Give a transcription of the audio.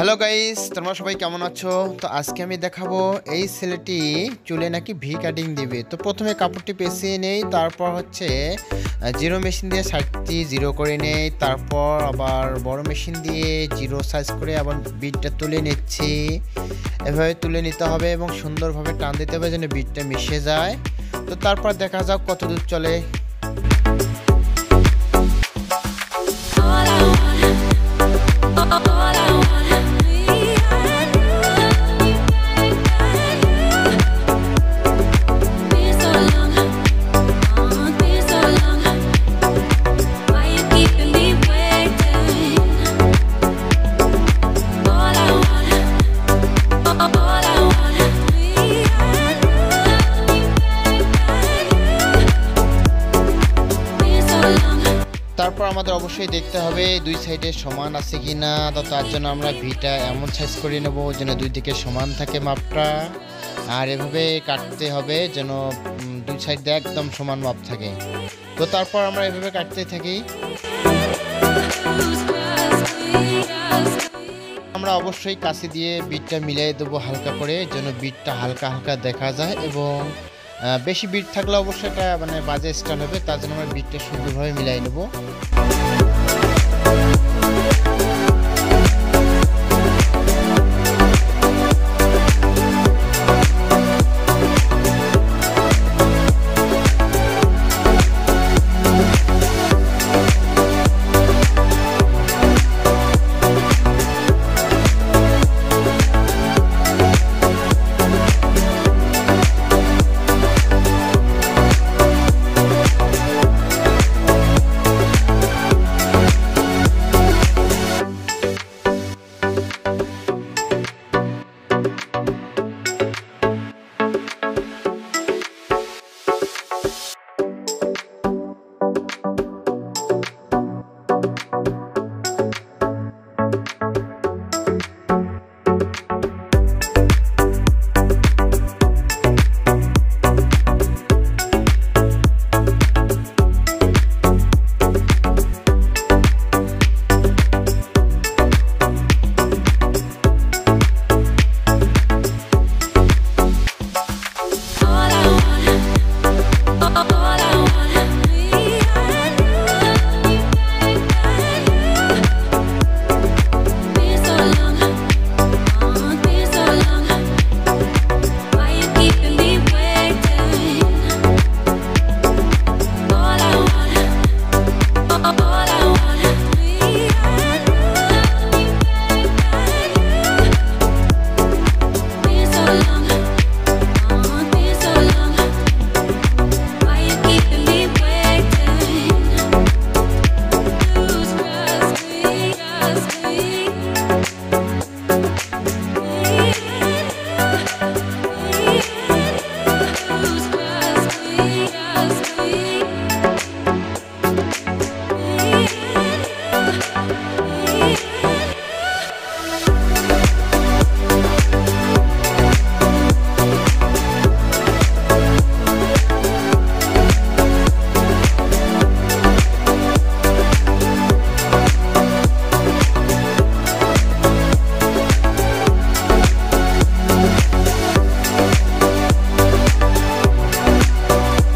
Hello guys, তোমরা সবাই কেমন আছো? তো আজকে আমি দেখাবো এই ছেলেটি চুলে নাকি ভি কাটিং দিবে। তো প্রথমে কাপড়টি পেঁচিয়ে নেই, তারপর হচ্ছে জিরো মেশিন দিয়ে সাইডটি জিরো করে নেই, তারপর আবার বড় মেশিন দিয়ে জিরো সাইজ করে আবার বিটটা তুলে নিচ্ছি। এভাবে তুলে নিতে হবে এবং সুন্দরভাবে টান দিতে হবে যেন বিটটা মিশে যায়। তো তারপর দেখা যাক কত দূর চলে। তারপর আমাদের অবশ্যই দেখতে হবে দুই সাইডে সমান আছে কিনা। তো তার জন্য আমরা ভিটা এমন সাইজ করে নেব যেন দুই দিকে সমান থাকে মাপটা, আর এভাবে কাটতে হবে যেন দুই সাইডে একদম সমান মাপ থাকে। তো তারপর আমরা এভাবে কাটতে থাকি। আমরা অবশ্যই কাঁচি দিয়ে বিটটা মিলিয়ে দেবো হালকা করে যেন বিটটা হালকা হালকা দেখা যায়, এবং বেশি বিট থাকলে অবশ্যই এটা বাজে স্টাইল হবে। তার জন্য আমরা বিটটা সুন্দরভাবে মিলাই নেব।